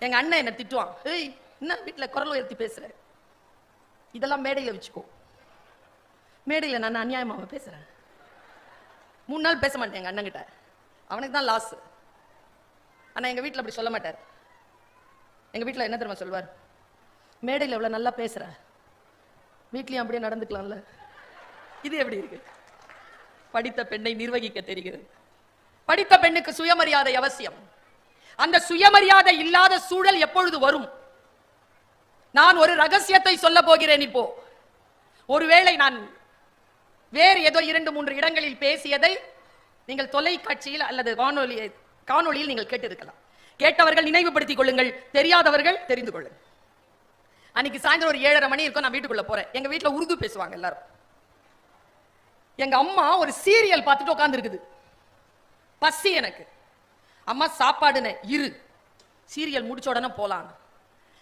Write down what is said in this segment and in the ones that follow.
எங்க அண்ணன் என்ன திட்டுவான், ஏய் என்ன வீட்டுல குரல் உயர்த்தி பேசுற, இதெல்லாம் மேடையில வச்சுக்கோ. மேடையில நான் அநியாயமாக பேசுறேன். 3 நாள் பேச மாட்டேன் எங்க அண்ணன் கிட்ட, அவனுக்கு தான் லாஸ். ஆனா எங்க வீட்டுல அப்படி சொல்ல மாட்டார். எங்க வீட்டுல என்ன தெரியுமா சொல்வார், மேடையில் எவ்வளவு நல்லா பேசுற, வீட்லயும் அப்படியே நடந்துக்கலாம்ல. இது எப்படி இருக்கு? படித்த பெண்ணை நிர்வகிக்க தெரிகிறது. படித்த பெண்ணுக்கு சுயமரியாதை அவசியம். அந்த சுயமரியாதை இல்லாத சூழல் எப்பொழுது வரும்? நான் ஒரு ரகசியத்தை சொல்ல போகிறேன். இப்போ ஒருவேளை நான் வேறு ஏதோ 2-3 இடங்களில் பேசியதை நீங்கள் தொலைக்காட்சியில் அல்லது காணொளியில் நீங்கள் கேட்டிருக்கலாம். கேட்டவர்கள் நினைவுபடுத்திக் கொள்ளுங்கள், தெரியாதவர்கள் தெரிந்து கொள்ளுங்கள். அன்னைக்கு சாயந்தரம் ஒரு 7:30 மணி இருக்கும், நான் வீட்டுக்குள்ள போறேன். எங்க வீட்டுல உருது பேசுவாங்க எல்லாரும். எங்க அம்மா ஒரு சீரியல் பார்த்துட்டு உட்கார்ந்து இருக்குது. பசி எனக்கு. அம்மா சாப்பாடுன்னு இரு, சீரியல் முடிச்ச உடனே போலாம்.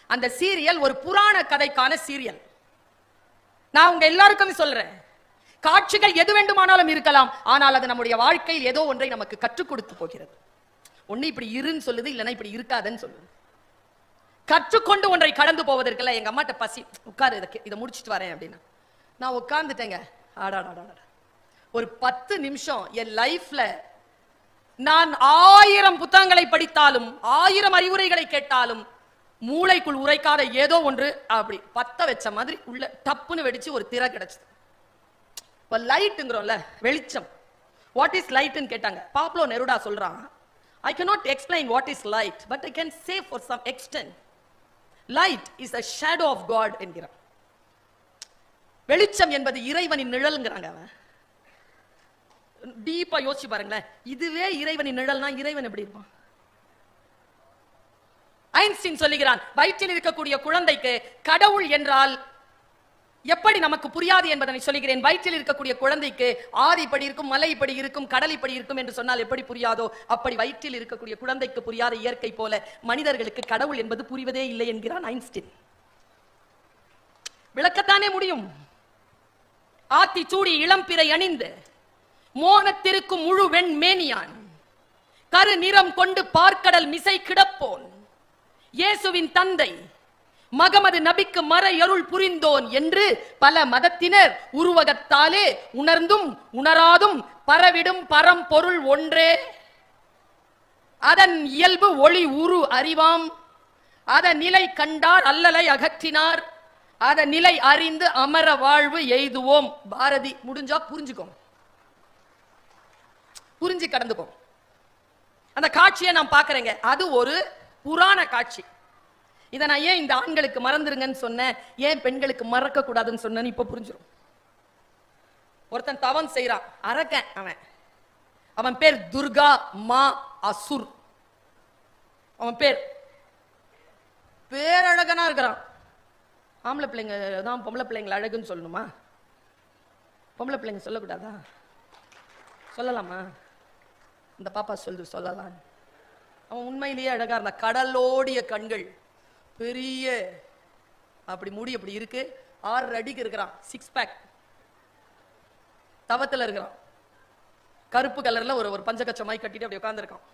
அந்த சீரியல் ஒரு புராண கதைக்கான சீரியல். நான் உங்க எல்லாருக்கும் சொல்றேன், காட்சிகள் எது வேண்டுமானாலும் இருக்கலாம், ஆனால் அது நம்முடைய வாழ்க்கையில் ஏதோ ஒன்றை நமக்கு கற்றுக் கொடுத்து போகிறது. ஒண்ணு இப்படி இருன்னு சொல்லுது, இல்லைன்னா இப்படி இருக்காதுன்னு சொல்லுது. கற்றுக்கொண்டு ஒன்றை கடந்து போவதற்குள்ள எங்க அம்மாட்ட பசி, உட்காரு இதை முடிச்சுட்டு வரேன் அப்படின்னா நான் உட்கார்ந்துட்டேங்க. ஆடாடாடா, ஒரு 10 நிமிஷம் என் லைஃப்ல நான் 1000 புத்தகங்களை படித்தாலும் 1000 அறிவுரைகளை கேட்டாலும் மூளைக்குள் உரைக்காத ஏதோ ஒன்று அப்படி பத்த வச்ச மாதிரி உள்ள டப்புன்னு வெடிச்சு ஒரு திரை கிடைச்சது. இப்ப லைட்டுங்கிறோம்ல, வெளிச்சம். வாட் இஸ் லைட்னு கேட்டாங்க. பாப்லோ நெருடா சொல்றான், I cannot explain what is light, but I can say for some extent light is a shadow of God என்கிறான். வெளிச்சம் என்பது இறைவனின் நிழல்ங்கிறாங்க. அவன் டீப்பா யோசிச்சு பாருங்களேன், இதுவே இறைவனின் நிழல்னா இறைவன் எப்படி இருப்பான்? ஐன்ஸ்டீன் சொல்லுகிறான், வயிற்றில் இருக்கக்கூடிய குழந்தைக்கு கடவுள் என்றால் எப்படி நமக்கு புரியாது என்பதனை சொல்லுகிறேன். வயிற்றில் இருக்கக்கூடிய குழந்தைக்கு ஆறு இப்படி இருக்கும், மலை இப்படி இருக்கும், கடல் இப்படி இருக்கும் என்று சொன்னால் எப்படி புரியாதோ அப்படி வயிற்றில் இருக்கக்கூடிய குழந்தைக்கு புரியாத இயற்கை போல மனிதர்களுக்கு கடவுள் என்பது புரிவதே இல்லை என்கிறான் ஐன்ஸ்டீன். விளக்கத்தானே முடியும். ஆத்தி சூடி இளம்பிறை அணிந்து மோனத்திருக்கும் முழு வெண் மேனியான், கரு நிறம் கொண்டு பார்க்கடல் மிசை கிடப்போன், இயேசுவின் தந்தை மகமது நபிக்கு மறை அருள் புரிந்தோன் என்று பல மதத்தினர் உருவகத்தாலே உணர்ந்தும் உணராதும் பரவிடும் பரம்பொருள் ஒன்றே. அதன் இயல்பு ஒளி உரு அறிவாம், அதன் நிலை கண்டார் அல்லலை அகற்றினார், அதன் நிலை அறிந்து அமர வாழ்வு எய்துவோம். பாரதி. முடிஞ்சா புரிஞ்சுக்கோங்க, புரிஞ்சு கடந்துக்கோ. அந்த காட்சியை நான் பார்க்கிறேங்க. அது ஒரு புராண காட்சி. இதை நான் ஏன் இந்த ஆண்களுக்கு மறந்துருங்கன்னு சொன்னேன், ஏன் பெண்களுக்கு மறக்க கூடாதுன்னு சொன்னேன்னு இப்ப புரிஞ்சிடும். ஒருத்தன் தவம் செய்யறான், அரக்கன். அவன் பேர் துர்கா மா அசுர். அவன் பேரழகனா இருக்கிறான். ஆம்பளை பிள்ளைங்க தான் பொம்பளை பிள்ளைங்களை அழகுன்னு சொல்லணுமா? பொம்பளை பிள்ளைங்க சொல்லக்கூடாதா? சொல்லலாமா? இந்த பாப்பா சொல்லலாம். அவன் உண்மையிலேயே அழகா இருந்தா. கடலோடிய கண்கள், பெரிய அப்படி முடி அப்படி இருக்கு, 6 அடிக்கு இருக்கிறான், 6 பேக், தவத்துல இருக்கிறான், கருப்பு கலர்ல ஒரு பஞ்சகச்சமாய் கட்டிட்டு அப்படி உட்கார்ந்துருக்கான்.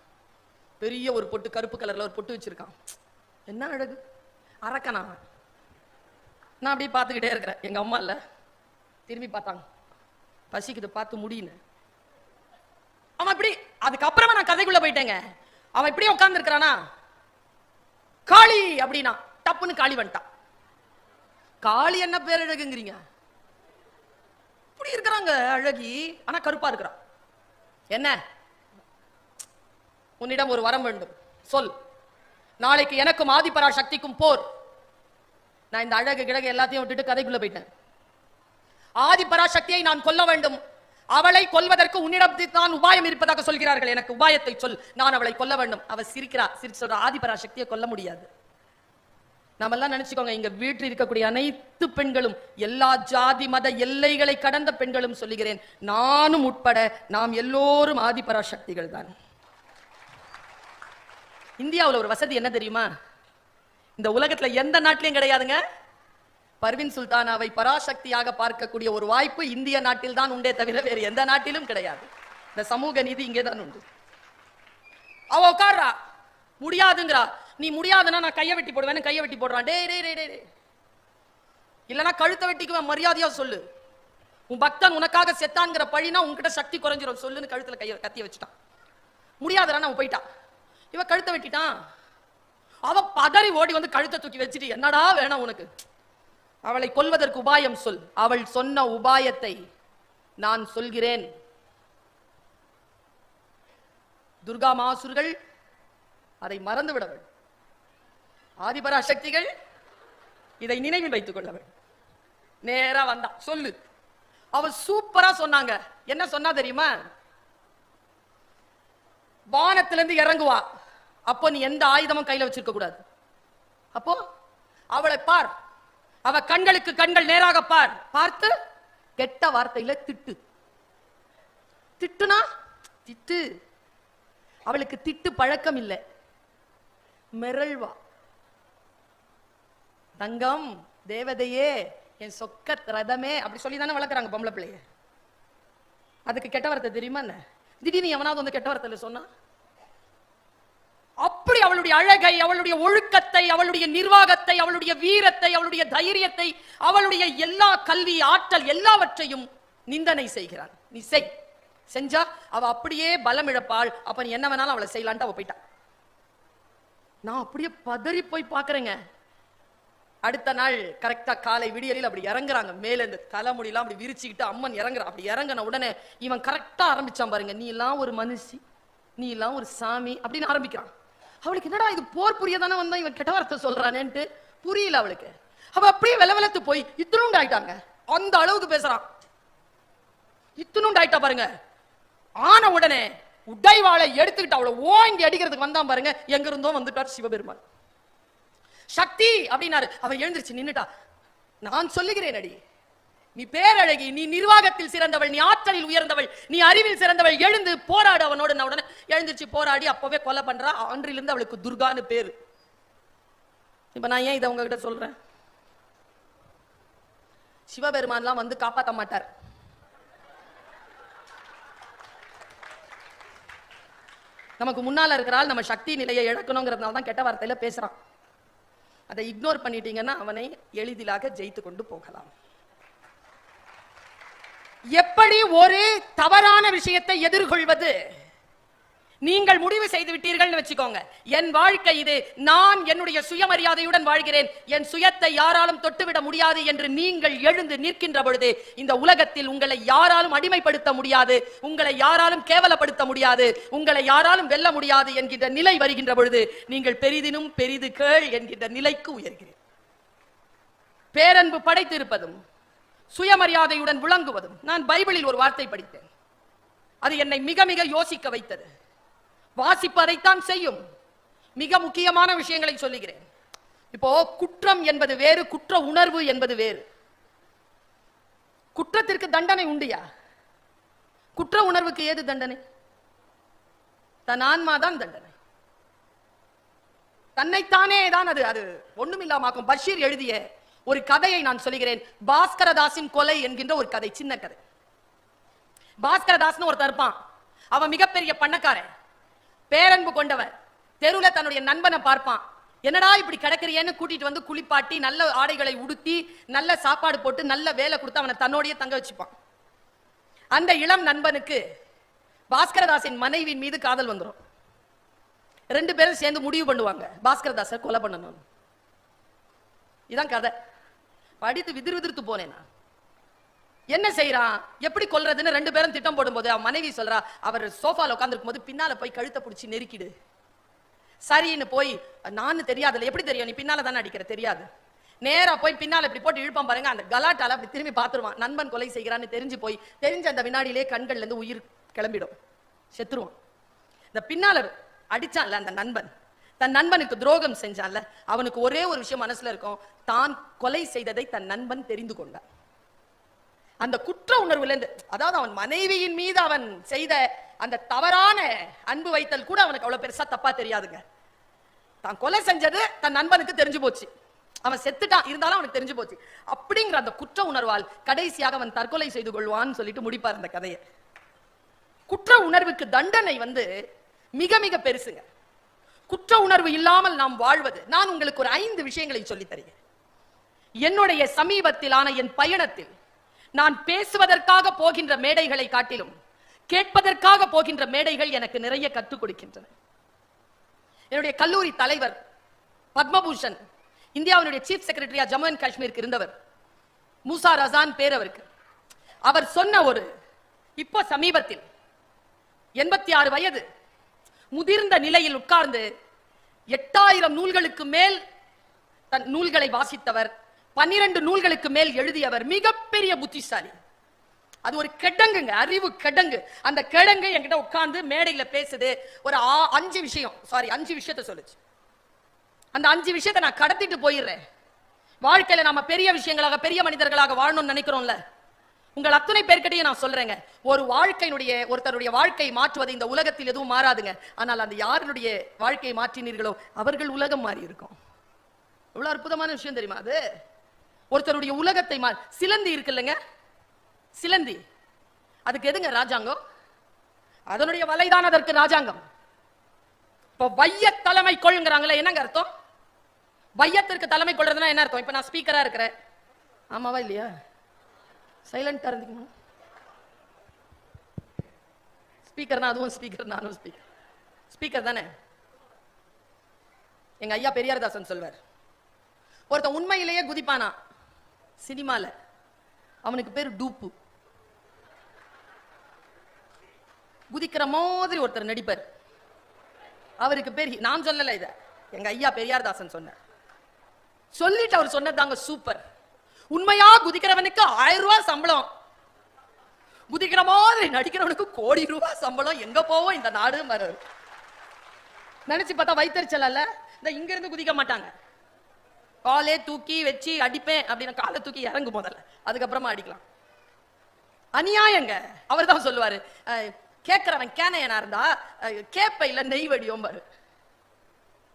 பெரிய ஒரு பொட்டு, கருப்பு கலர்ல ஒரு பொட்டு வச்சிருக்கான். என்ன அழகு! அரக்கனா? நான் அப்படியே பார்த்துக்கிட்டே இருக்கிறேன். எங்க அம்மா இல்ல, திரும்பி பார்த்தாங்க, பசிக்குது பார்த்து முடியுன்னு. அவன் இப்படி, அதுக்கப்புறமா நான் கதைக்குள்ள போயிட்டேங்க. அவன் இப்படியே உட்கார்ந்து இருக்கிறானா, காளி அப்படின்னா டப்புன்னு காளி வந்துட்டான். காளி என்ன பேர் அழகுங்கிறீங்க? இப்படி இருக்கிறாங்க அழகி, ஆனா கருப்பா இருக்கிறான். என்ன? உன்னிடம் ஒரு வரம் வேண்டும், சொல். நாளைக்கு எனக்கும் ஆதிபரா சக்திக்கும் போர். நான் இந்த அழகு கிழகு எல்லாத்தையும் விட்டுட்டு கதைக்குள்ள போயிட்டேன். ஆதிபரா சக்தியை நான் கொல்ல வேண்டும். அவளை கொல்வதற்கு உன்னிடம் தான் உபாயம் இருப்பதாக சொல்கிறார்கள். எனக்கு உபாயத்தை சொல், நான் அவளை கொல்ல வேண்டும். அவ சிரிக்கிறா, சிரிச்சு சொல்ற, ஆதிபரா சக்தியை கொல்ல முடியாது. நாம எல்லாம் நினைச்சுக்கோங்க, இங்க வீட்டில் இருக்கக்கூடிய அனைத்து பெண்களும், எல்லா ஜாதி மத எல்லைகளை கடந்த பெண்களும் சொல்லுகிறேன், நானும் உட்பட நாம் எல்லோரும் ஆதிபரா சக்திகள் தான். இந்தியாவில் ஒரு வசதி என்ன தெரியுமா? இந்த உலகத்துல எந்த நாட்டிலையும் கிடையாதுங்க. பர்வீன் சுல்தானாவை பராசக்தியாக பார்க்கக்கூடிய ஒரு வாய்ப்பு இந்திய நாட்டில் தான் உண்டே தவிர வேறு எந்த நாட்டிலும் கிடையாது. இந்த சமூக நீதி இங்கே தான் உண்டு. அவ உட்கார்றா, முடியாதுங்கிறா. நீ முடியாதுன்னா நான் கையை வெட்டி போடுவேன், கையை வெட்டி போடுறான். டே டே டே டே இல்லனா கழுத்தை வெட்டிக்குவேன், மரியாதையா சொல்லு. உன் பக்தன் உனக்காக செத்தான்ங்கிற பழினா உன்கிட்ட சக்தி குறைஞ்சிரும் சொல்லுன்னு கழுத்துல கையை கத்திய வச்சுட்டான். முடியாதுடா அவன் போயிட்டான். இவ கழுத்தை வெட்டிட்டான். அவ பதறி ஓடி வந்து கழுத்தை தூக்கி வச்சுட்டு என்னடா வேணாம் உனக்கு, அவளை கொல்வதற்கு உபாயம் சொல். அவள் சொன்ன உபாயத்தை நான் சொல்கிறேன். துர்கா மாசுர்கள் அதை மறந்து விட வேண்டும். ஆதிபரா சக்திகள் இதை நினைவில் வைத்துக் கொள்ள வேண்டும். நேரா வந்தா சொல்லு. அவ சூப்பரா சொன்னாங்க. என்ன சொன்னா தெரியுமா? வானத்திலிருந்து இறங்குவா, அப்போ நீ எந்த ஆயுதமும் கையில வச்சிருக்க கூடாது. அப்போ அவளை பார், அவ கண்களுக்கு கண்கள் நேராக பார். பார்த்து கெட்ட வார்த்தையில திட்டு. திட்டுனா திட்டு. அவளுக்கு திட்டு பழக்கம் இல்லை. மிரள்வா. தங்கம், தேவதையே, என் சொக்க ரதமே அப்படி சொல்லி தானே வளர்க்குறாங்க பொம்பளை பிள்ளைய. அதுக்கு கெட்ட வார்த்தை தெரியுமா என்ன? திடீர்னு எவனாவது வந்து கெட்ட வார்த்தையில சொன்னா அப்படி அவளுடைய அழகை, அவளுடைய ஒழுக்கத்தை, அவளுடைய நிர்வாகத்தை, அவளுடைய வீரத்தை, அவளுடைய தைரியத்தை, அவளுடைய எல்லா கல்வி ஆற்றல் எல்லாவற்றையும் நிந்தனை செய்கிறான். நீ செஞ்சா அவ அப்படியே பலம் இழப்பாள். அப்ப நீ என்ன வேணாலும் அவளை செய்யலான்ட்டு அவ போயிட்டான். நான் அப்படியே பதறி போய் பாக்குறேங்க. அடுத்த நாள் கரெக்டா காலை விடியலில் அப்படி இறங்குறாங்க. மேல இந்த தலைமுடியெல்லாம் அப்படி விரிச்சுக்கிட்டு அம்மன் இறங்குறான். அப்படி இறங்கின உடனே இவன் கரெக்டா ஆரம்பிச்சான் பாருங்க. நீ எல்லாம் ஒரு மனுஷி, நீ எல்லாம் ஒரு சாமி அப்படின்னு ஆரம்பிக்கிறான். அவளுக்கு என்னடா இது போர் புரிய தானே வந்தா இவன் கெட்ட வார்த்தை சொல்றானேன்ட்டு புரியல அவளுக்கு. அவ அப்படியே வெலவெலத்து போய் இத்தனுண்டு ஆயிட்டாங்க. அந்த அளவுக்கு பேசுறான். இத்தனுண்டு ஆயிட்டா பாருங்க. ஆன உடனே உடைவாளை எடுத்துக்கிட்டு அவளை ஓங்கி அடிக்கிறதுக்கு வந்தான் பாருங்க. எங்க இருந்தோ வந்துட்டார் சிவபெருமான். சக்தி அப்படின்னாரு. அவ எழுந்திருச்சு நின்னுட்டா. நான் சொல்லுகிறேன் அடி, நீ பேரழகி, நீ நிர்வாகத்தில் சிறந்தவள், நீ ஆற்றலில் உயர்ந்தவள், நீ அறிவில் சிறந்தவள், எழுந்து போராடு அவனோடு. நான் உடனே எழுந்திருச்சு போராடி அப்பவே கொலை பண்றா. அன்றிலிருந்து அவளுக்கு துர்கான்னு பேரு. இப்ப நான் ஏன் இதை உங்ககிட்ட சொல்றேன்? சிவபெருமான்லாம் வந்து காப்பாற்ற மாட்டார். நமக்கு முன்னால இருக்கிறாள் நம்ம சக்தி நிலையை இழக்கணுங்கிறதுனால தான் கெட்ட வார்த்தையில பேசுறான். அதை இக்னோர் பண்ணிட்டீங்கன்னா அவனை எளிதிலாக ஜெயித்து கொண்டு போகலாம். எப்படி ஒரு தவறான விஷயத்தை எதிர்கொள்வது? நீங்கள் முடிவு செய்து விட்டீர்கள் வச்சுக்கோங்க, என் வாழ்க்கை இது, நான் என்னுடைய சுயமரியாதையுடன் வாழ்கிறேன், என் சுயத்தை யாராலும் தொட்டுவிட முடியாது என்று நீங்கள் எழுந்து நிற்கின்ற பொழுது இந்த உலகத்தில் உங்களை யாராலும் அடிமைப்படுத்த முடியாது, உங்களை யாராலும் கேவலப்படுத்த முடியாது, உங்களை யாராலும் வெல்ல முடியாது என்கின்ற நிலை வருகின்ற பொழுது நீங்கள் பெரிதினும் பெரிது கேள் என்கின்ற நிலைக்கு உயர்கிறேன். பேரன்பு படைத்து இருப்பதும் சுயமரியாதையுடன் விளங்குவதும். நான் பைபிளில் ஒரு வார்த்தை படித்தேன். அது என்னை மிக மிக யோசிக்க வைத்தது. வாசிப்பதைத்தான் செய்யும். மிக முக்கியமான விஷயங்களை சொல்லுகிறேன். இப்போ குற்றம் என்பது வேறு, குற்ற உணர்வு என்பது வேறு. குற்றத்திற்கு தண்டனை உண்டியா? குற்ற உணர்வுக்கு ஏது தண்டனை? தன் ஆன்மாதான் தண்டனை. தன்னைத்தானே தான் அது அது ஒண்ணுமில்லாமாக்கும். பஷீர் எழுதிய ஒரு கதையை நான் சொல்லுகிறேன். பாஸ்கரதாசின் கொலை என்கின்ற ஒரு கதை, சின்ன கதை. பாஸ்கரதாஸ்னு ஒருத்தர் இருப்பான். அவன் மிகப்பெரிய பணக்காரன், பேரன்பு கொண்டவன். தெருவில் தன்னுடைய நண்பனை பார்ப்பான். என்னடா இப்படி கிடக்கிறியன்னு கூட்டிட்டு வந்து குளிப்பாட்டி நல்ல ஆடைகளை உடுத்தி நல்ல சாப்பாடு போட்டு நல்ல வேலை கொடுத்து அவனை தன்னோடைய தங்க வச்சுப்பான். அந்த இளம் நண்பனுக்கு பாஸ்கரதாசின் மனைவியின் மீது காதல் வந்துடும். ரெண்டு பேரும் சேர்ந்து முடிவு பண்ணுவாங்க பாஸ்கரதாசை கொலை பண்ணணும். இதான் கதை. படித்து விதிர்விதிர்த்து போனேன். என்ன செய்யறான், எப்படி கொல்றதுன்னு ரெண்டு பேரும் திட்டம் போடும்போது அவன் மனைவி சொல்றா, அவர் சோஃபால உட்கார்ந்துருக்கும் போது பின்னால போய் கழுத்தை பிடிச்சி நெருக்கிடு. சரின்னு போய், நானு தெரியாதுல்ல, எப்படி தெரியும், நீ பின்னால தானே அடிக்கிற, தெரியாது. நேரா போய் பின்னால இப்படி போட்டு இழுப்பான் பாருங்க. அந்த கலாட்டால அப்படி திரும்பி பார்த்துருவான். நண்பன் கொலை செய்கிறான்னு தெரிஞ்சு போய், தெரிஞ்ச அந்த வினாடியிலே கண்கள்ல இருந்து உயிர் கிளம்பிடும், செத்துருவான். இந்த பின்னால அடிச்சான்ல அந்த நண்பன், தன் நண்பனுக்கு துரோகம் செஞ்சான்ல, அவனுக்கு ஒரே ஒரு விஷயம் மனசுல இருக்கும், தான் கொலை செய்ததை தன் நண்பன் தெரிந்து கொண்டான். அந்த குற்ற உணர்வுல இருந்து, அதாவது அவன் மனைவியின் மீது அவன் செய்த அந்த தவறான அன்பு வைத்தல் கூட அவனுக்கு அவ்வளவு பெருசா தப்பா தெரியாதுங்க. தான் கொலை செஞ்சது தன் நண்பனுக்கு தெரிஞ்சு போச்சு, அவன் செத்துட்டான், இருந்தாலும் அவனுக்கு தெரிஞ்சு போச்சு. அப்படிங்கிற அந்த குற்ற உணர்வால் கடைசியாக அவன் தற்கொலை செய்து கொள்வான்னு சொல்லிட்டு முடிப்பார் அந்த கதையை. குற்ற உணர்வுக்கு தண்டனை மிக மிக பெருசுங்க. குற்ற உணர்வு இல்லாமல் நாம் வாழ்வது. நான் உங்களுக்கு ஒரு 5 விஷயங்களை சொல்லித் தருகிறேன். என்னுடைய சமீபத்திலான என் பயணத்தில் நான் பேசுவதற்காக போகின்ற மேடைகளை காட்டிலும் கேட்பதற்காக போகின்ற மேடைகள் எனக்கு நிறைய கற்றுக் கொடுக்கின்றன. என்னுடைய கல்லூரி தலைவர் பத்மபூஷன், இந்தியாவுடைய சீஃப் செக்ரட்டரியா ஜம்மு அண்ட் காஷ்மீருக்கு இருந்தவர், மூசா ரசான் பேர் அவருக்கு. அவர் சொன்ன ஒரு இப்போ சமீபத்தில் 86 வயது முதிர்ந்த நிலையில் உட்கார்ந்து 8000 நூல்களுக்கு மேல் தன் நூல்களை வாசித்தவர், 12 நூல்களுக்கு மேல் எழுதியவர், மிகப்பெரிய புத்திசாலி. அது ஒரு கிடங்குங்க, அறிவு கிடங்கு. அந்த கிடங்கு என்கிட்ட உட்கார்ந்து மேடையில பேசுது. ஒரு 5 விஷயத்தை சொல்லுச்சு. அந்த 5 விஷயத்தை நான் கடத்திட்டு போயிடுறேன். வாழ்க்கையில நாம பெரிய விஷயங்களாக பெரிய மனிதர்களாக வாழணும்னு நினைக்கிறோம்ல, உங்கள் அத்தனை பேர்கிட்டையும் நான் சொல்றேங்க, ஒருத்தருடைய வாழ்க்கை மாற்றுவது இந்த உலகத்தில் எதுவும் மாறாதுங்க. ஆனால் அந்த யாருடைய வாழ்க்கையை மாற்றினீர்களோ அவர்கள் உலகம் மாறி இருக்கும். எவ்வளவு அற்புதமான விஷயம் தெரியுமா அது? ஒருத்தருடைய உலகத்தை சிலந்தி இருக்குல்லங்க, சிலந்தி, அதுக்கு எதுங்க ராஜாங்கம்? அதனுடைய வலைதான் அதற்கு ராஜாங்கம். இப்ப வைய தலைமை கொள்ளுங்கிறாங்களே, என்னங்க அர்த்தம்? வையத்திற்கு தலைமை கொள்றதுன்னா என்ன அர்த்தம்? இப்ப நான் ஸ்பீக்கரா இருக்கிறேன், ஆமாவா இல்லையா? சைலண்டா இருந்துக்கணும். ஸ்பீக்கர்னா அதுவும் ஸ்பீக்கர், நானும் ஸ்பீக்கர். ஸ்பீக்கர் தானே. எங்க ஐயா பெரியார்தாசன் சொல்வார், ஒருத்தன் உண்மையிலேயே குதிப்பானா சினிமால, அவனுக்கு பேரு டூப்பு. குதிக்கிற மாதிரி ஒருத்தர் நடிப்பார், அவருக்கு பேர், நான் சொல்லல, இத எங்க ஐயா பெரியார்தாசன் சொன்னார். சொல்லிட்டு அவர் சொன்னதாங்க சூப்பர். உண்மையா குதிக்கிறவனுக்கு 1000 ரூபாய் சம்பளம், குதிக்கிற மாதிரி நடிக்கிறவனுக்கு கோடி ரூபாய் சம்பளம். எங்க போவோம் இந்த நாடு மறு? நினைச்சு பார்த்தா வைத்தறிச்சல் அல்ல. இந்த இங்க இருந்து குதிக்க மாட்டாங்க, காலே தூக்கி வச்சு அடிப்பேன் அப்படின்னு காலை தூக்கி இறங்கு முதல்ல, அதுக்கப்புறமா அடிக்கலாம். அநியாயங்க. அவர் தான் சொல்லுவாரு, கேட்கிறவன் கேனையனா இருந்தா கேப்பையில நெய் வடியும் பாரு.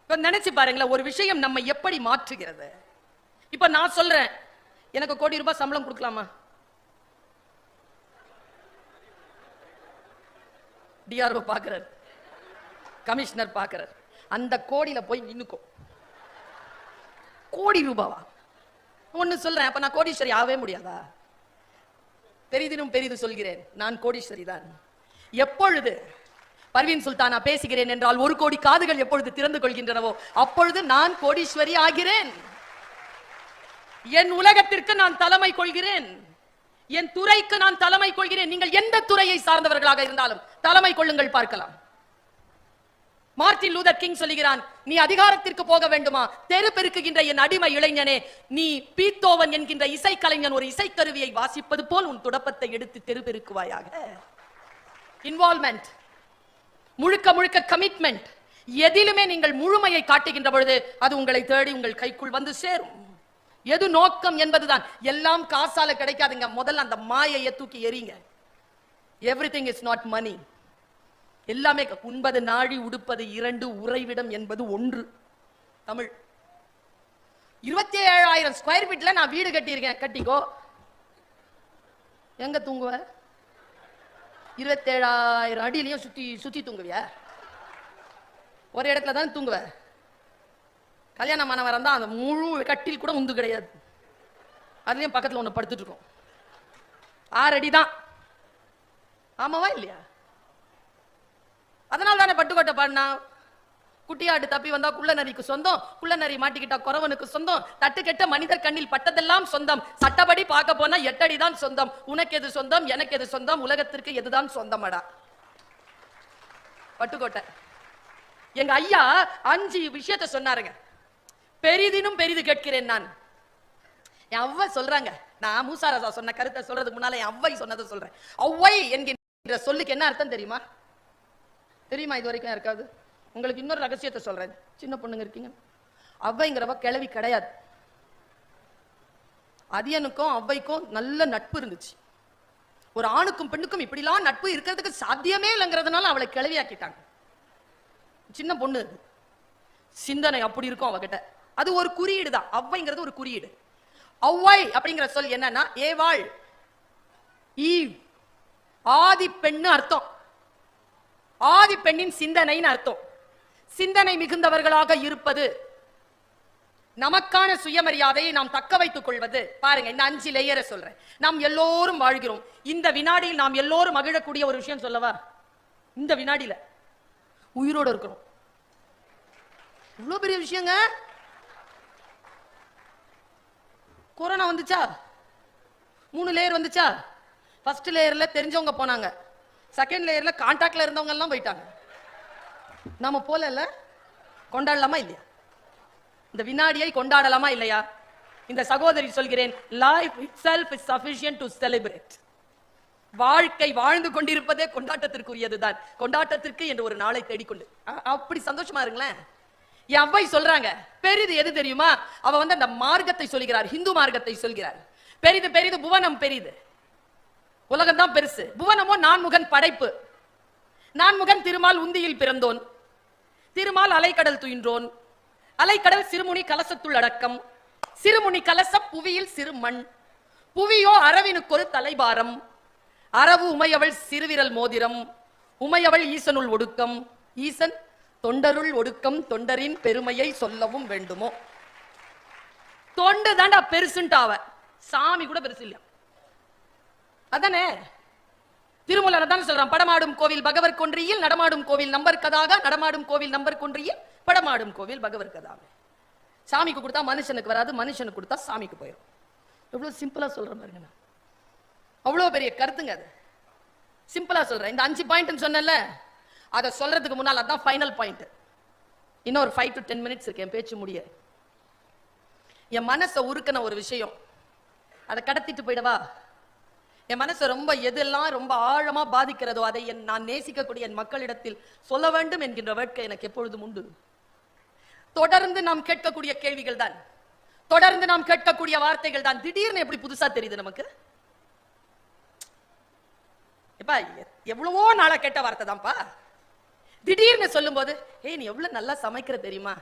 இப்ப நினைச்சு பாருங்களேன், ஒரு விஷயம் நம்ம எப்படி மாற்றுகிறது. இப்ப நான் சொல்றேன், எனக்கு கோடி ரூபாய் சம்பளம் கொடுக்கலாமா? டிஆர்ஓ பாக்குறாரு, கமிஷனர் பாக்குறாரு, அந்த கோடியில போய் நின்னுக்கும். கோடி ரூபாவா? ஒன்னு சொல்றேன், அப்ப நான் கோடீஸ்வரி ஆகவே முடியாதா? பெரிதினும் பெரிது சொல்கிறேன், நான் கோடீஸ்வரி தான். எப்பொழுது பர்வீன் சுல்தானா பேசுகிறேன் என்றால் 1 கோடி காதுகள் எப்பொழுது திறந்து கொள்கின்றனவோ அப்பொழுது நான் கோடீஸ்வரி ஆகிறேன். என் உலகத்திற்கு நான் தலைமை கொள்கிறேன், என் துறைக்கு நான் தலைமை கொள்கிறேன். நீங்கள் எந்த துறையை சார்ந்தவர்களாக இருந்தாலும் தலைமை கொள்ளுங்கள், பார்க்கலாம். மார்ட்டின் லூதர் கிங் சொல்லுகிறான், நீ அதிகாரத்திற்கு போக வேண்டுமா? தெரு பெருக்குகின்ற என் அடிமை இளைஞனே, நீ பீத்தோவன் என்கின்ற இசைக்கலைஞன் ஒரு இசைக்கருவியை வாசிப்பது போல் உன் துடப்பத்தை எடுத்து தெரு பெருக்குவாயாக. இன்வால்வ்மெண்ட், முழுக்க முழுக்க கமிட்மெண்ட். எதிலுமே நீங்கள் முழுமையை காட்டுகின்ற பொழுது அது உங்களை தேடி உங்கள் கைக்குள் வந்து சேரும். எது நோக்கம் என்பதுதான். எல்லாம் காசால கிடைக்காதுங்க. முதல்ல அந்த மாயையை தூக்கி எறிங்க. Everything is not money. எல்லாமே உண்பது நாழி, உடுப்பது 2, உறைவிடம் என்பது 1. தமிழ் 27,000 ஸ்கொயர் ஃபீட்ல நான் வீடு கட்டியிருக்கேன். கட்டிக்கோ. எங்க தூங்குவ? 27,000 அடியிலையும் சுத்தி சுத்தி தூங்குவிய? ஒரு இடத்துல தான் தூங்குவ. கல்யாணமானவர தான் அந்த முழு கட்டில் கூட உந்து கிடையாது, அதுலயும் பக்கத்துல ஒண்ணு படுத்துட்டு இருக்கோம். 6 அடி தான். ஆமாவா இல்லையா? அதனால தானே பட்டுக்கோட்டை பாடினா, குட்டியாடு தப்பி வந்தா குள்ள நரிக்கு சொந்தம், குள்ள நரி மாட்டிக்கிட்டா குறவனுக்கு சொந்தம், தட்டு கெட்ட மனிதர் கண்ணில் பட்டதெல்லாம் சொந்தம், சட்டப்படி பார்க்க போனா 8 அடி தான் சொந்தம், உனக்கு எது சொந்தம், எனக்கு எது சொந்தம், உலகத்திற்கு எதுதான் சொந்தமடா. பட்டுக்கோட்டை. எங்க ஐயா 5 விஷயத்தை சொன்னாருங்க. பெரிதினும் பெரிது கேட்கிறேன் நான். என் அவ்வை சொல்றாங்க, நான் மூசாராசா சொன்ன கருத்தை சொல்றதுக்கு முன்னால என் அவ்வை சொன்னதை சொல்றேன். அவ்வை என்கின்ற சொல்லுக்கு என்ன அர்த்தம் தெரியுமா? தெரியுமா? இது வரைக்கும் இருக்காது. உங்களுக்கு இன்னொரு ரகசியத்தை சொல்றேன், சின்ன பொண்ணுங்க இருக்கீங்க. அவ்வைங்கிறவ கிழவி கிடையாது. அதியனுக்கும் அவ்வைக்கும் நல்ல நட்பு இருந்துச்சு. ஒரு ஆணுக்கும் பெண்ணுக்கும் இப்படிலாம் நட்பு இருக்கிறதுக்கு சாத்தியமே இல்லைங்கிறதுனால அவளை கிழவியாக்கிட்டாங்க. சின்ன பொண்ணு, சிந்தனை அப்படி இருக்கும் அவகிட்ட. அது ஒரு குறியீடு தான். அவ்வைங்கிறது ஒரு குறியீடு. அவ்வை அப்படிங்கிற சொல் என்னன்னா ஏவாள், ஈவ், ஆதி பெண்ணு அர்த்தம். ஆதி பெண்ணின் சிந்தனைன்னு அர்த்தம். சிந்தனை மிகுந்தவர்களாக இருப்பது, நமக்கான சுயமரியாதையை நாம் தக்க வைத்துக் கொள்வது. பாருங்க, இந்த 5 லேயரை சொல்றேன். நாம் எல்லோரும் வாழ்கிறோம். இந்த வினாடியில் நாம் எல்லோரும் மகிழக்கூடிய ஒரு விஷயம் சொல்லவா? இந்த வினாடியில உயிரோடு இருக்கிறோம். இவ்வளவு பெரிய விஷயங்க. கொரோனா வந்துச்சா? 3 லேயர் வந்துச்சா? ஃபர்ஸ்ட் லேயர்ல தெரிஞ்சவங்க போனாங்க, செகண்ட் லேயர்ல கான்டாக்ட்ல இருந்தவங்க எல்லாம் போயிட்டாங்க. நாம போல இல்ல, கொண்டாடலாமா இல்லையா? இந்த வினாடியை கொண்டாடலாமா இல்லையா? இந்த சகோதரி சொல்கிறேன், life itself is sufficient to celebrate. வாழ்க்கை வாழ்ந்து கொண்டிருப்பதே கொண்டாட்டத்திற்குரியதுதான். கொண்டாட்டத்திற்கு என்று ஒரு நாளை தேடிக்கொண்டு அப்படி சந்தோஷமா இருங்களேன். என் அவ்வை சொல்றாங்க, பெரிது எது தெரியுமா? அவ வந்து அந்த மார்க்கத்தை சொல்கிறார், இந்து மார்க்கத்தை சொல்கிறார். பெரிது பெரிது புவனம் பெரிது, உலகம் தான் பெருசு. புவனமோ நான்முகன் படைப்பு. நான்முகன் திருமால் உந்தியில் பிறந்தோன், திருமால் அலைக்கடல் துயின்றோன், அலைக்கடல் சிறுமுனி கலசத்துள் அடக்கம், சிறுமுனி கலசம் புவியில் சிறு மண், புவியோ அரவினுக்கொரு தலைபாரம், அரவு உமையவள் சிறுவிரல் மோதிரம், உமையவள் ஈசனுள் ஒடுக்கம், ஈசன் தொண்டருள் ஒடுக்கம், தொண்டரின் பெருமையை சொல்லவும் வேண்டுமோ. தொண்டு தாண்டா பெருசுன்ட்டாவ, சாமி கூட பெருசு இல்லையா? அதானே திருமூலர் தான் சொல்றான், படமாடும் கோவில் பகவர் கொன்றியில் நடமாடும் கோவில் நம்பர் கதாக, நடமாடும் கோவில் நம்பர் கொன்றியில் படமாடும் கோவில் பகவர் கதாக. சாமிக்கு கொடுத்தா மனுஷனுக்கு வராது, மனுஷனுக்கு கொடுத்தா சாமிக்கு போயிடும். எவ்வளவு சிம்பிளா சொல்ற பாருங்க. அவ்வளவு பெரிய கருத்துங்க. அது சிம்பிளா சொல்றேன். இந்த 5 பாயிண்ட் சொன்னல, அதை சொல்றதுக்கு முன்னால் அதான் ஃபைனல் பாயிண்ட். இன்னொரு 5 to 10 minutes இருக்கு என் பேச்சு முடிய. என் மனசை உருக்கின ஒரு விஷயம், அதை கடத்திட்டு போயிடவா? என் மனசை ரொம்ப எதெல்லாம் ரொம்ப ஆழமா பாதிக்கிறதோ அதை நான் நேசிக்கக்கூடிய என் மக்களிடத்தில் சொல்ல வேண்டும் என்கின்ற வேட்கை எனக்கு எப்பொழுதும் உண்டு. தொடர்ந்து நாம் கேட்கக்கூடிய கேள்விகள் தான், தொடர்ந்து நாம் கேட்கக்கூடிய வார்த்தைகள் தான் திடீர்னு எப்படி புதுசா தெரியுது நமக்கு? எவ்வளவோ நாளா கேட்ட வார்த்தை தான்ப்பா, திடீர்னு சொல்லும் போது, ஏய் நீ எவ்வளவு நல்லா சமைக்கிற தெரியுமா,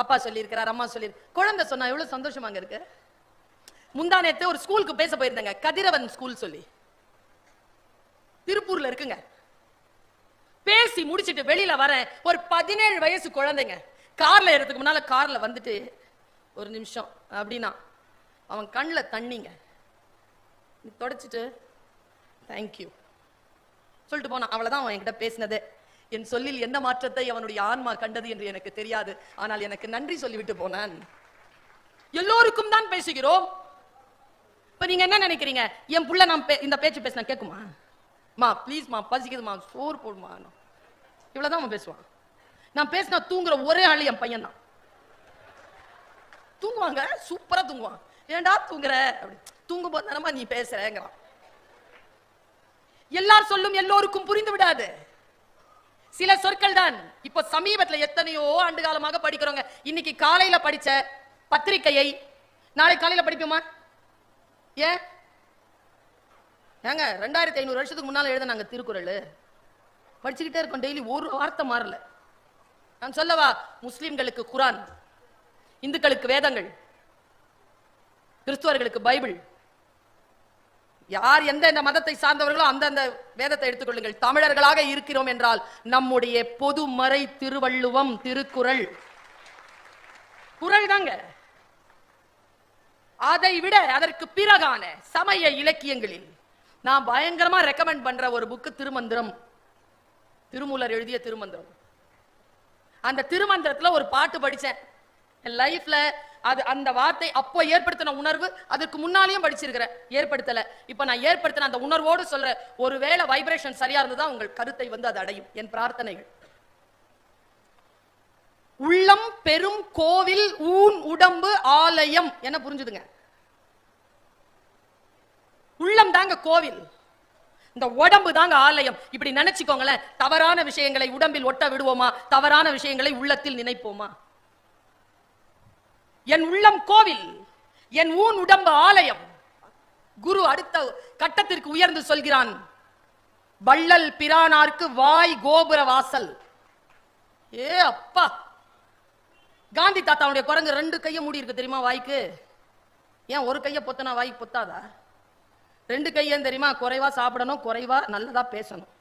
அப்பா சொல்லியிருக்கிறார், அம்மா சொல்லி, குழந்தை சொன்னா எவ்வளவு சந்தோஷமாங்க இருக்கு. முந்தானேத்து ஒரு ஸ்கூலுக்கு பேச போயிருந்தேங்க, கதிரவன் ஸ்கூல் சொல்லி, திருப்பூர்ல இருக்குங்க. பேசி முடிச்சிட்டு வெளியில வரேன், ஒரு 17 வயசு குழந்தைங்க கார்ல ஏறதுக்கு முன்னால கார்ல வந்துட்டு, ஒரு நிமிஷம் அப்படின்னா அவன் கண்ணுல தண்ணிங்க, தொடச்சிட்டு தேங்க்யூ சொல்லிட்டு போனான். அவ்வளவுதான் அவன் என்கிட்ட பேசினது. என் சொல்லில் என்ன மாற்றத்தை அவனுடைய ஆன்மா கண்டது என்று எனக்கு தெரியாது, ஆனால் எனக்கு நன்றி சொல்லிவிட்டு போனான். எல்லோருக்கும் தான் பேசுகிறோம். இப்ப நீங்க என்ன நினைக்கிறீங்க, என் புள்ள நான் இந்த பேச்சு பேசினா கேட்குமா? மா ப்ளீஸ் மா பசிக்குதுமா சோறு போடுமா, இவ்வளவுதான் அவன் பேசுவான். நான் பேசினா தூங்குற ஒரே ஆளு என் பையன் தான். தூங்குவாங்க, சூப்பரா தூங்குவான். ஏண்டா தூங்குற அப்படி, தூங்கும் போது தானமா நீ பேசுறேங்கிறான். எல்லார் சொல்லும் எல்லோருக்கும் புரிந்து விடாது, சில சொற்கள் தான். இப்ப சமீபத்துல எத்தனையோ ஆண்டு காலமாக படிக்கிறோங்க. இன்னைக்கு காலையில படிச்ச பத்திரிகையை நாளை காலையில படிப்போமா? ஏன் ஏங்க 2500 வருஷத்துக்கு முன்னால எழுதினாங்க திருக்குறள், படிச்சுக்கிட்டே இருக்கோம் டெய்லி, ஒரு வார்த்தை மாறல. நான் சொல்லவா, முஸ்லிம்களுக்கு குரான், இந்துக்களுக்கு வேதங்கள், கிறிஸ்துவர்களுக்கு பைபிள். யார் எந்த மதத்தை சார்ந்தவர்களோ அந்த வேதத்தை எடுத்துக்கொள்ளுங்கள். தமிழர்களாக இருக்கிறோம் என்றால் நம்முடைய பொதுமறை திருவள்ளுவம், திருக்குறள், குறள் தாங்க. அதை விட அதற்கு பிறகான சமய இலக்கியங்களில் நான் பயங்கரமா ரெக்கமெண்ட் பண்ற ஒரு புக்கு திருமந்திரம், திருமூலர் எழுதிய திருமந்திரம். அந்த திருமந்திரத்துல ஒரு பாட்டு படிச்சேன் என் லைஃப்ல. அது அந்த வார்த்தை அப்போ ஏற்படுத்தின உணர்வு அதுக்கு முன்னாலேயும் படிச்சிருக்கிறேன், ஏற்படுத்தல. இப்ப நான் ஏற்படுத்தின அந்த உணர்வோடு சொல்ற, ஒருவேளை வைப்ரேஷன் சரியா இருந்ததா உங்கள் கருத்தை வந்து அது அடையும். என் பிரார்த்தனைகள். உள்ளம் பெரும் கோவில் ஊன் உடம்பு ஆலயம். என்ன புரிஞ்சுதுங்க? உள்ளம் தாங்க கோவில், இந்த உடம்பு தாங்க ஆலயம். இப்படி நினைச்சுக்கோங்களேன். தவறான விஷயங்களை உடம்பில் ஒட்ட விடுவோமா? தவறான விஷயங்களை உள்ளத்தில் நினைப்போமா? என் உள்ளம் கோவில், என் ஊன் உடம்பு ஆலயம். குரு அடுத்த கட்டத்திற்கு உயர்ந்து சொல்கிறான், வள்ளல் பிரானார்க்கு வாய் கோபுர வாசல். ஏ அப்பா, காந்தி தாத்தாவுடைய குரங்கு 2 கையை மூடி இருக்கு தெரியுமா வாய்க்கு? ஏன் ஒரு கையை பொத்தனா வாய்க்கு பொத்தாதா? 2 கையன்னு தெரியுமா? குறைவா சாப்பிடணும், குறைவா நல்லதா பேசணும்,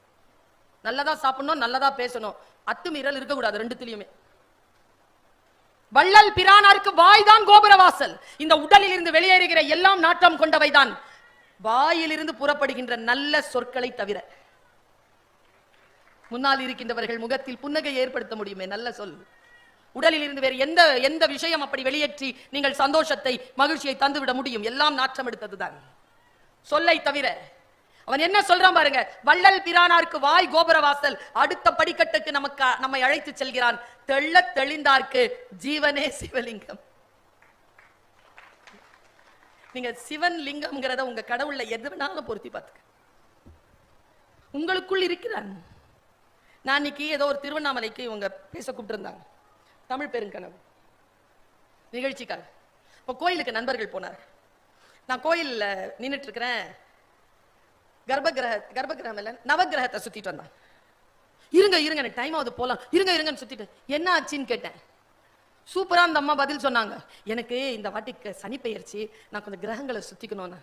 நல்லதா சாப்பிடணும், நல்லதா பேசணும். அத்துமீறல் இருக்கக்கூடாது 2த்துலயுமே. வள்ளல் பிரானாருக்கு வாய்தான் கோபுரவாசல். இந்த உடலில் இருந்து வெளியேறுகிற எல்லாம் நாட்டம் கொண்டவைதான் வாயிலிருந்து புறப்படுகின்ற நல்ல சொற்களை தவிர. முன்னால் இருக்கின்றவர்கள் முகத்தில் புன்னகை ஏற்படுத்த முடியுமே நல்ல சொல். உடலில் இருந்து வேறு எந்த எந்த விஷயம் அப்படி வெளியேற்றி நீங்கள் சந்தோஷத்தை மகிழ்ச்சியை தந்துவிட முடியும்? எல்லாம் நாற்றம் எடுத்ததுதான் சொல்லை தவிர. அவன் என்ன சொல்றான் பாருங்க, வள்ளல் பிரானாருக்கு வாய் கோபுரவாசல். அடுத்த படிக்கட்டுக்கு நம்மை அழைத்து செல்கிறான். தெள்ள தெளிந்தார்க்கு ஜீவனே சிவலிங்கம். நீங்க சிவன் லிங்கம்ங்கிறத உங்க கடவுள்ல எது வேணாலும் பொருத்தி பார்த்துக்க, உங்களுக்குள் இருக்கிறான். நான் இன்னைக்கு ஏதோ ஒரு திருவண்ணாமலைக்கு இவங்க பேச கூப்பிட்டு இருந்தாங்க, தமிழ் பெருங்கனவு நிகழ்ச்சிக்காக. இப்போ கோயிலுக்கு நண்பர்கள் போனார். நான் கோயில்ல நின்றுட்டு இருக்கிறேன். கர்ப்பகிரகம் இல்ல நவகிரகத்தை சுத்திட்டு வந்தான். இருங்க இருங்க எனக்கு டைம் ஆகுது போலாம், இருங்க இருங்கன்னு சுத்திட்டு என்ன ஆச்சுன்னு கேட்டேன். சூப்பரா அந்த அம்மா பதில் சொன்னாங்க. எனக்கு இந்த வாட்டிக்கு சனி பெயர்ச்சி, நான் கொஞ்சம் கிரகங்களை சுத்திக்கணும்னு.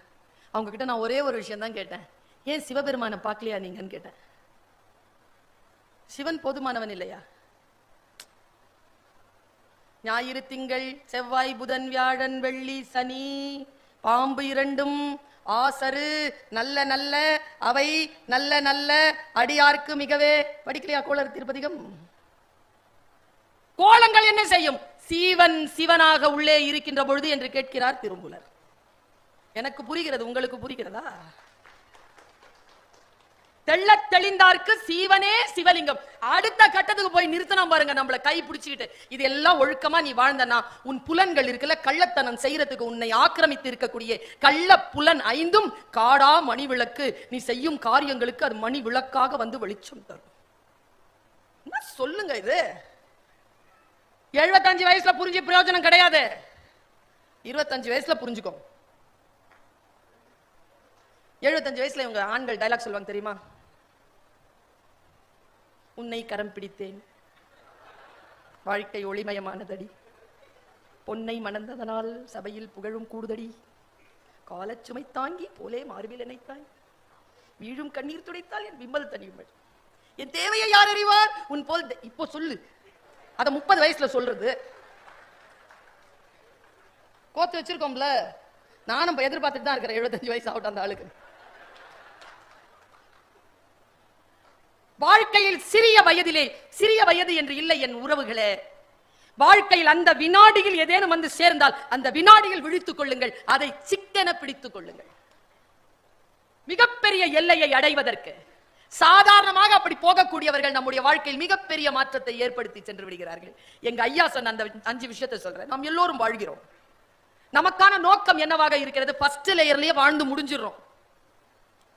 அவங்க கிட்ட நான் ஒரே ஒரு விஷயம் தான் கேட்டேன், ஏன் சிவபெருமானை பார்க்கலையா நீங்கன்னு கேட்டேன். சிவன் போதுமானவன் இல்லையா? ஞாயிறு திங்கள் செவ்வாய் புதன் வியாழன் வெள்ளி சனி பாம்பு இரண்டும் ஆசரு நல்ல நல்ல அவை நல்ல நல்ல அடியார்க்கு மிகவே. படிக்கலையா கோளர் திருப்பதிகம்? கோலங்கள் என்ன செய்யும்? சீவன் சிவனாக உள்ளே இருக்கின்ற பொழுது என்று கேட்கிறார் திருமூலர். எனக்கு புரிகிறது, உங்களுக்கு புரிகிறதா? தெள்ள தெளிந்தார்க்கு சீவனே சிவலிங்கம். அடுத்த கட்டத்துக்கு போய் நிறுத்தணும் பாருங்க, நம்மள கை பிடிச்சுக்கிட்டு. இது எல்லாம் ஒழுக்கமா நீ வாழ்ந்தனா உன் புலன்கள் இருக்குல்ல, கள்ளத்தனம் செய்யறதுக்கு உன்னை ஆக்கிரமித்து இருக்கக்கூடிய கள்ள புலன் ஐந்தும் காடா மணி விளக்கு. நீ செய்யும் காரியங்களுக்கு அது மணி விளக்காக வந்து வெளிச்சம் தரும். என்ன சொல்லுங்க இது? 75 வயசுல புரிஞ்சு பிரயோஜனம் கிடையாது. 25 வயசுல புரிஞ்சுக்கோ. 75 வயசுல இவங்க ஆண்கள் டைலாக் சொல்லுவாங்க தெரியுமா? உன்னை கரம் பிடித்தேன், வாழ்க்கை ஒளிமயமானதடி, பொன்னை மணந்ததனால் சபையில் புகழும் கூடுதடி, காலச்சுமை தாங்கி போலே மார்பில் நினைத்தாய், வீழும் கண்ணீர் துடைத்தால் என் விம்மல் தனியும், என் தேவையை யார் அறிவார் உன் போல். இப்போ சொல்லு, அத 30 வயசுல சொல்றது. கோத்து வச்சிருக்கோம்ல, நானும் எதிர்பார்த்துட்டு தான் இருக்கிறேன் 75 வயசு ஆகட்டும் அந்த ஆளுக்கு. வாழ்க்கையில் சிறிய வயதிலே, சிறிய வயது என்று இல்லை என் உறவுகளே, வாழ்க்கையில் அந்த வினாடியில் ஏதேனும் வந்து சேர்ந்தால் அந்த வினாடியில் விழித்துக் கொள்ளுங்கள், அதை சிக்கென பிடித்துக் கொள்ளுங்கள். மிகப்பெரிய எல்லையை அடைவதற்கு சாதாரணமாக அப்படி போகக்கூடியவர்கள் நம்முடைய வாழ்க்கையில் மிகப்பெரிய மாற்றத்தை ஏற்படுத்தி சென்று விடுகிறார்கள். எங்க ஐயா சொன்ன அந்த 5 விஷயத்தை சொல்றேன். நாம் எல்லோரும் வாழ்கிறோம். நமக்கான நோக்கம் என்னவாக இருக்கிறது? ஃபர்ஸ்ட் லேயர்லயே வாழ்ந்து முடிஞ்சிடறோம்.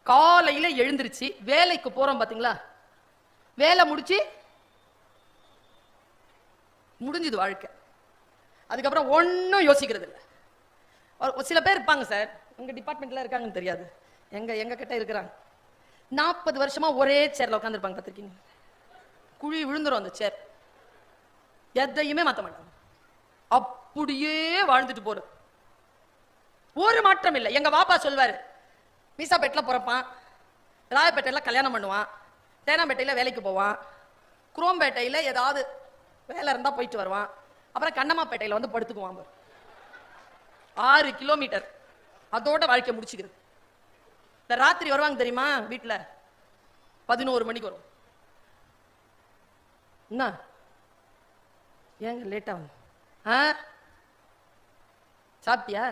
காலையில எழுந்திருச்சு வேலைக்கு போறோம் பாத்தீங்களா, வேலை முடிச்சு முடிஞ்சது வாழ்க்கை. அதுக்கப்புறம் ஒன்னும் யோசிக்கிறது இல்லை. சில பேர் இருப்பாங்க சார், உங்க டிபார்ட்மெண்ட்ல இருக்காங்கன்னு தெரியாது, எங்க கிட்ட இருக்கிறாங்க. 40 வருஷமா ஒரே சேர்ல உட்காந்துருப்பாங்க, பார்த்திருக்கீங்க? குழி விழுந்துரும் அந்த சேர், எதையுமே மாத்த மாட்டாங்க, அப்படியே வாழ்ந்துட்டு போறது, ஒரு மாற்றம் இல்லை. எங்க பாப்பா சொல்வாரு, மீசாப்பேட்டில பிறப்பான், ராயப்பேட்டையில கல்யாணம் பண்ணுவான், தேனாம்பேட்டையில வேலைக்கு போவான், குரோம்பேட்டையில ஏதாவது வேலை இருந்தா போயிட்டு வருவான், அப்புறம் கண்ணம்மாப்பேட்டையில வந்து படுத்துக்குவான். 6 கிலோமீட்டர் அதோட வாழ்க்கை முடிச்சுக்கிறது. இந்த ராத்திரி வருவாங்க தெரியுமா, வீட்டுல 11 மணிக்கு வரும். என்ன ஏங்க லேட்டா வந்து? சாப்பிட்டியா?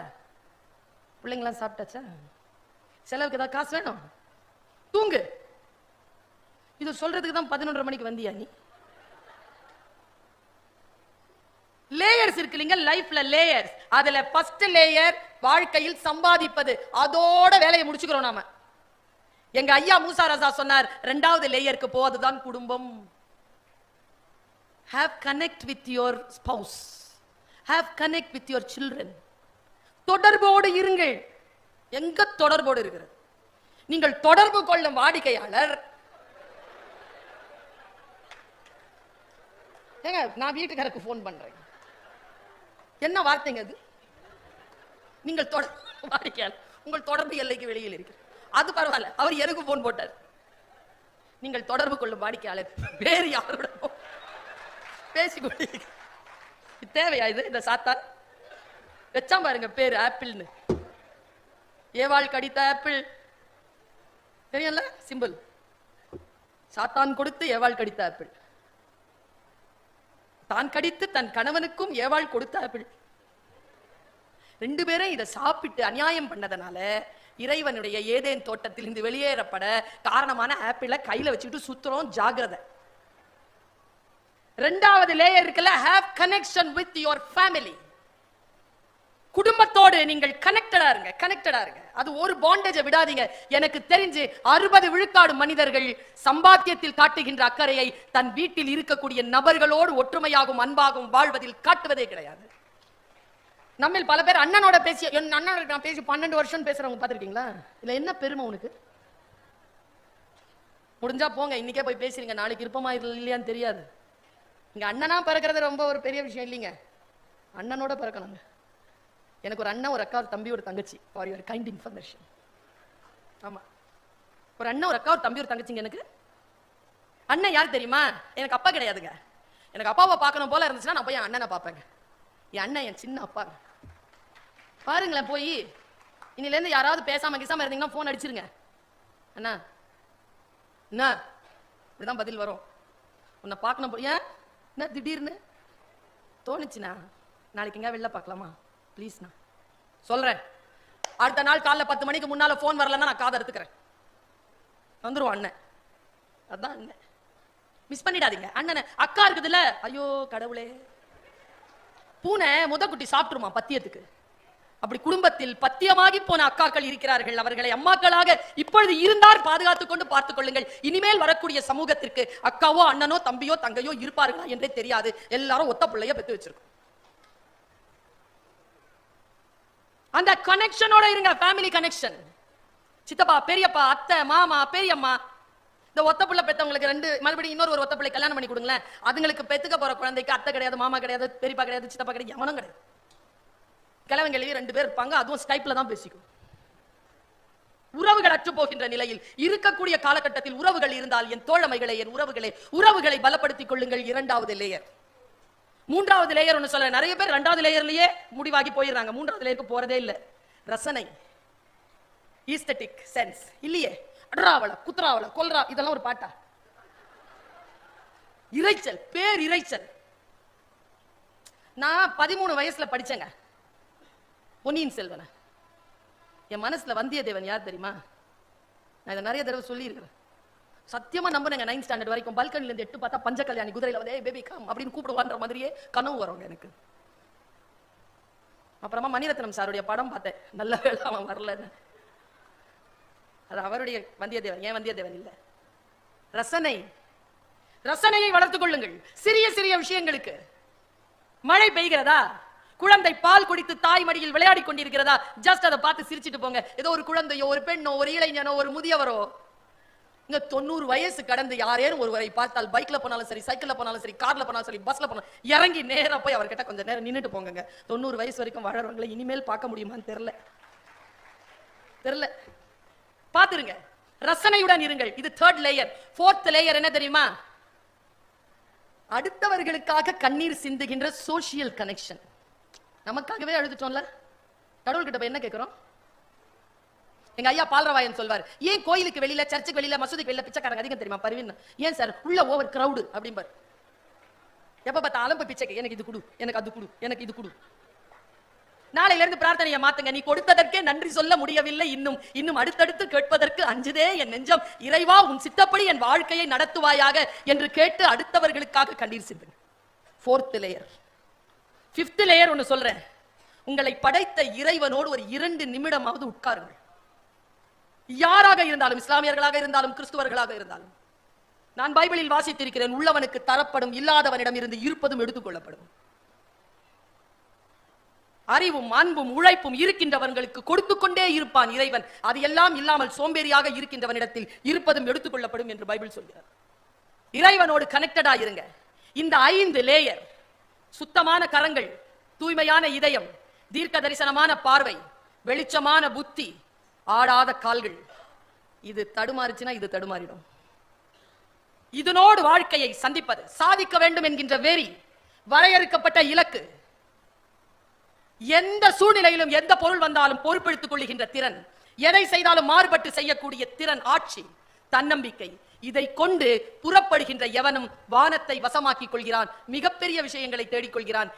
பிள்ளைங்களாம் சாப்பிட்டாச்சா? செலவுக்கு ஏதாவது காசு வேணும்? தூங்கு. இது சொல்றதுக்கு தான் 11:30 மணிக்கு வந்தியா நீ? லேயர்ஸ் இருக்கு இல்லைங்க லைஃப்ல, லேயர்ஸ். அதுல ஃபர்ஸ்ட் லேயர் வாழ்க்கையில் சம்பாதிப்பது, அதோட வேலையை முடிச்சுக்கிறோம் நாம. எங்க ஐயா மூசா ரசா சொன்னார், 2வது லேயருக்கு போ, அதுதான் குடும்பம். Have connect with your spouse, have connect with your children. தொடர்போடு இருங்கள். எங்க தொடர்போடு இருக்கிறது? நீங்கள் தொடர்பு கொள்ளும் வாடிக்கையாளர். ஏங்க நான் வீட்டுக்காரருக்கு போன் பண்றேன், என்ன வார்த்தைங்க அது? நீங்கள் தொடர்பு வாடிக்கையாளர், உங்கள் தொடர்பு எல்லைக்கு வெளியில் இருக்கு, அது பரவாயில்ல. அவர் எனக்கு போன் போட்டார். நீங்கள் தொடர்பு கொள்ளும் வாடிக்கையாளர் வேறு யாரோட பேசிக்கொண்டு தேவையா இது? இந்த சாத்தான் வச்சா பாருங்க பேரு ஆப்பிள்னு. ஏவாள் கடித்த ஆப்பிள் தெரியல, சிம்பிள். சாத்தான் கொடுத்து ஏவாள் கடித்த ஆப்பிள். தான் கடித்து தன் கணவனுக்கும் ஏவாள் கொடுத்த ஆப்பிள். ரெண்டு பேரும் இதை சாப்பிட்டு அநியாயம் பண்ணதனால இறைவனுடைய ஏதேன் தோட்டத்தில் இருந்து வெளியேறப்பட காரணமான ஆப்பிளை கையில வச்சுக்கிட்டு சுத்துறோம். ஜாகிரதை. இரண்டாவது லேயர் இருக்குல்ல, have connection with your family. குடும்பத்தோடு நீங்கள் கனெக்டடா இருங்க. அது ஒரு பாண்டேஜை விடாதீங்க. எனக்கு தெரிஞ்சு 60 விழுக்காடு மனிதர்கள் சம்பாத்தியத்தில் காட்டுகின்ற அக்கறையை தன் வீட்டில் இருக்கக்கூடிய நபர்களோடு ஒற்றுமையாகவும் அன்பாகவும் வாழ்வதில் காட்டுவதே கிடையாது. நம்ம பல பேர் அண்ணனோட பேசி, அண்ணனோட நான் பேசி 12 வருஷம் பேசுறவங்க பார்த்திருக்கீங்களா? இல்ல என்ன பெருமை உனக்கு? முடிஞ்சா போங்க, இன்னைக்கே போய் பேசுறீங்க, நாளைக்கு இருப்பமா இல்லையான்னு தெரியாது. இங்க அண்ணனா பிறக்கிறது ரொம்ப ஒரு பெரிய விஷயம் இல்லைங்க. அண்ணனோட பிறக்கணுங்க. எனக்கு ஒரு அண்ணன், ஒரு அக்கா, ஒரு தம்பி, ஒரு தங்கச்சி. For your kind information. ஆமா, ஒரு அண்ணன், ஒரு அக்கா, ஒரு தம்பி, ஒரு தங்கச்சிங்க எனக்கு. அண்ணன் யார் தெரியுமா? எனக்கு அப்பா கிடையாதுங்க. எனக்கு அப்பாவை பார்க்கணும் போல இருந்துச்சுன்னா நான் போய் என் அண்ணனை பார்ப்பேங்க. என் அண்ணன் என் சின்ன அப்பா. பாருங்களேன், போய் இன்னிலேருந்து யாராவது பேசாம இருந்தீங்கன்னா போன் அடிச்சிருங்க. அண்ணா என்ன இப்படிதான் பதில் வரும். உன்னை பார்க்கணும் போய் என்ன திடீர்னு தோணுச்சுண்ணா, நாளைக்கு எங்க வெளில பார்க்கலாமா ப்ளீஸ்ண்ணா சொல்றேன். அடுத்த நாள் காலைல 10 மணிக்கு முன்னால போன் வரலன்னா நான் காதை எடுத்துக்கிறேன். வந்துருவோம் அண்ணன். அதான் அண்ணன். மிஸ் பண்ணிடாதீங்க அண்ணனை. அக்கா இருக்குதுல்ல, ஐயோ கடவுளே, பூனை முதக்குட்டி சாப்பிட்டுருமா பத்தியத்துக்கு. அப்படி குடும்பத்தில் பத்தியமாகி போன அக்காக்கள் இருக்கிறார்கள். அவர்களை அம்மாக்களாக இப்பொழுது இருந்தார் பாதுகாத்துக் கொண்டு பார்த்துக் கொள்ளுங்கள். இனிமேல் வரக்கூடிய சமூகத்திற்கு அக்காவோ அண்ணனோ தம்பியோ தங்கையோ இருப்பார்களா என்றே தெரியாது. எல்லாரும் ஒத்த பிள்ளைய பெத்து வச்சிருக்கோம். அந்த கனெக்ஷனோட இருங்க. Family connection. சித்தப்பா, பெரியப்பா, அத்தை, மாமா, பெரியம்மா. இந்த ஒத்த பிள்ளை பெத்தவங்களுக்கு மறுபடியும் இன்னொரு ஒத்த பிள்ளை கல்யாணம் பண்ணி கொடுங்களேன். அதுங்களுக்கு பெத்துக்க போற குழந்தைக்கு அத்தை கிடையாது, மாமா கிடையாது, பெரியப்பா கிடையாது, சித்தப்பா கிடையாது, எவனும் கிடையாது. கிழவன் கிழவி 2 பேர் இருப்பாங்க. அதுவும் ஸ்கைப்ல தான் பேசிக்கும். உறவுகள் அற்று போகின்ற நிலையில் இருக்கக்கூடிய காலகட்டத்தில் உறவுகள் இருந்தால் என் தோழமைகளை, என் உறவுகளை பலப்படுத்திக் கொள்ளுங்கள். 2வது லேயர். 3வது லேயர் ஒன்னு சொல்ல, நிறைய பேர் 2வது லேயர்லயே முடிவாகி போயிடுறாங்க. 3வது லேயருக்கு போறதே இல்லை. ரசனை, ஈஸ்தட்டிக் சென்ஸ் இல்லையே. அட்ராவள, குத்ராவள, கொல்ரா, இதெல்லாம் ஒரு பாட்டா? இறைச்சல், பேர் இறைச்சல். நான் 13 வயசுல படிச்சேங்க பொன்னியின் செல்வனை. என் மனசுல வந்தியத்தேவன் யார் தெரியுமா? நான் இதை நிறைய தடவை சொல்லி இருக்கிறேன். சத்தியமா நம்புனேங்க. 9th ஸ்டாண்டர்ட் வரைக்கும் பால்கனில இருந்து 8 பார்த்தா பஞ்ச கல்யாணி குதிரையில வந்து பேபி கம் அப்படின்னு கூப்பிடுவான்ற மாதிரியே கனவு வருங்க எனக்கு. அப்புறமா மணிரத்னம் சாருடைய படம் பார்த்தேன். நல்ல வேளை அவன் வரலன்னு. அது அவருடைய வந்தியத்தேவன், ஏன் வந்தியத்தேவன் இல்ல. ரசனையை வளர்த்துக் கொள்ளுங்கள். சிறிய சிறிய விஷயங்களுக்கு. மழை பெய்கிறதா, குழந்தை பால் குடித்து தாய் மடியில் விளையாடி கொண்டிருக்கிறதா, ஜஸ்ட் அதை பார்த்து சிரிச்சிட்டு போங்க. ஏதோ ஒரு குழந்தையோ, ஒரு பெண்ணோ, ஒரு இளைஞனோ, ஒரு முதியவரோ. இங்க 90 வயசு கடந்து யாரேனும் ஒருவரை பார்த்தால், பைக்ல போனாலும் சரி, சைக்கிள்ல போனாலும் சரி, கார்ல போனாலும் சரி, பஸ்ல போனாலும் இறங்கி நேரா போய் அவர்கிட்ட கொஞ்சம் நேரம் நின்னுட்டு போங்க. 90 வயசு வரைக்கும் வாழறவங்களை இனிமேல் பார்க்க முடியுமான்னு தெரியல. பாத்துருங்க. ரசனையுடன் இருங்கள். இது 3rd லேயர். 4th லேயர் என்ன தெரியுமா? அடுத்தவர்களுக்காக கண்ணீர் சிந்துகின்ற சோசியல் கனெக்ஷன். நமக்காகவே அழுதுட்டோம்ல, கடவுள்கிட்ட போய் என்ன கேட்கிறோம்? எங்க ஐயா பால்ரவாயன் சொல்வார், ஏன் கோயிலுக்கு வெளியில, சர்ச்சுக்கு வெளியில, மசூதிக்கு வெளியில பிச்சைக்காரங்க அதிகம் தெரியுமா பருவின்? ஏன் சார்? உள்ள ஓவர் கிரவுடு அப்படிம்பார். எப்ப பார்த்தாலும் போய் பிச்சைக்கு, எனக்கு இது குடு, எனக்கு அது குடு, எனக்கு இது குடு. நாளையில இருந்து பிரார்த்தனையை மாத்துங்க. நீ கொடுத்ததற்கே நன்றி சொல்ல முடியவில்லை, இன்னும் அடுத்தடுத்து கேட்பதற்கு அஞ்சுதே என் நெஞ்சம். இறைவா, உன் சித்தப்படி என் வாழ்க்கையை நடத்துவாயாக என்று கேட்டு அடுத்தவர்களுக்காக கண்ணீர் சிந்துங்க. 4th layer. 5th லேயர் ஒன்னு சொல்றேன். உங்களை படைத்த இறைவனோடு ஒரு 2 நிமிடமாவது உட்காருங்கள். யாராக இருந்தாலும், இஸ்லாமியர்களாக இருந்தாலும், கிறிஸ்துவர்களாக இருந்தாலும். நான் பைபிளில் வாசித்திருக்கிறேன், உள்ளவனுக்கு தரப்படும், இல்லாதவனிடம் இருந்து இருப்பதும் எடுத்துக் கொள்ளப்படும். அறிவும் அன்பும் உழைப்பும் இருக்கின்றவர்களுக்கு கொடுத்து கொண்டே இருப்பான் இறைவன். அது எல்லாம் இல்லாமல் சோம்பேறியாக இருக்கின்றவனிடத்தில் இருப்பதும் எடுத்துக் கொள்ளப்படும் என்று பைபிள் சொல்கிறார். இறைவனோடு கனெக்டடா இருங்க. இந்த 5 லேயர், சுத்தமான கரங்கள், தூய்மையான இதயம், தீர்க்க தரிசனமான பார்வை, வெளிச்சமான புத்தி, ஆடாத கால்கள். இது தடுமாறுச்சுன்னா இது தடுமாறிடும். இதனோடு வாழ்க்கையை சந்திப்பது, சாதிக்க வேண்டும் என்கின்ற வெறி, வரையறுக்கப்பட்ட இலக்கு, எந்த சூழ்நிலையிலும் எந்த பொருள் வந்தாலும் பொறுப்பெடுத்துக் கொள்ளுகின்ற திறன், எதை செய்தாலும் மாறுபட்டு செய்யக்கூடிய திறன், ஆட்சி, தன்னம்பிக்கை, இதை கொண்டு புறப்படுகின்ற எவனும் வானத்தை வசமாக்கிக் கொள்கிறான், மிகப்பெரிய விஷயங்களை தேடிக்கொள்கிறான்.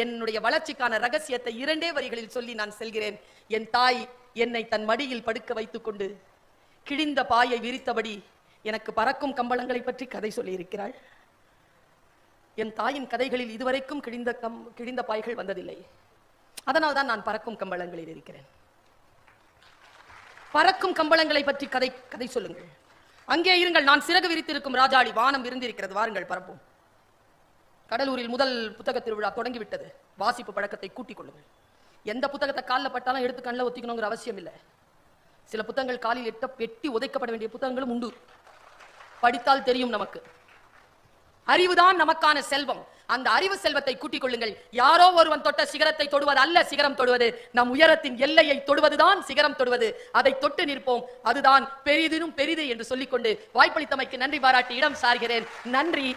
என்னுடைய வளர்ச்சிக்கான ரகசியத்தை 2 வரிகளில் சொல்லி நான் செல்கிறேன். என் தாய் என்னை தன் மடியில் படுக்க வைத்துக் கொண்டு கிழிந்த பாயை விரித்தபடி எனக்கு பறக்கும் கம்பளங்களை பற்றி கதை சொல்லி இருக்கிறாள். என் தாயின் கதைகளில் இதுவரைக்கும் கிழிந்த பாய்கள் வந்ததில்லை. அதனால் தான் நான் பறக்கும் கம்பளங்களில் இருக்கிறேன். பறக்கும் கம்பளங்களை பற்றி கதை சொல்லுங்கள். அங்கே இருங்கள், நான் சிறகு விரித்திருக்கும் ராஜாளி, வானம் விருந்திருக்கிறது, வாருங்கள் பரப்போம். கடலூரில் முதல் புத்தக திருவிழா தொடங்கிவிட்டது. வாசிப்பு பழக்கத்தை கூட்டிக் கொள்ளுங்கள். எந்த புத்தகத்தை காலில் பட்டாலும் எடுத்து கண்ணில் ஒத்திக்கணுங்கிற அவசியம் இல்லை. சில புத்தகங்கள் காலில் எட்டி உதைக்கப்பட வேண்டிய புத்தகங்களும் உண்டு. படித்தால் தெரியும் நமக்கு. அறிவுதான் நமக்கான செல்வம். அந்த அறிவு செல்வத்தை கூட்டிக் கொள்ளுங்கள். யாரோ ஒருவன் தொட்ட சிகரத்தை தொடுவது அல்ல சிகரம் தொடுவது, நம் உயரத்தின் எல்லையை தொடுவதுதான் சிகரம் தொடுவது. அதை தொட்டு நிற்போம், அதுதான் பெரிதினும் பெரிது என்று சொல்லிக்கொண்டு வாய்ப்பளித்தமைக்கு நன்றி பாராட்டி இடம் சார்கிறேன். நன்றி.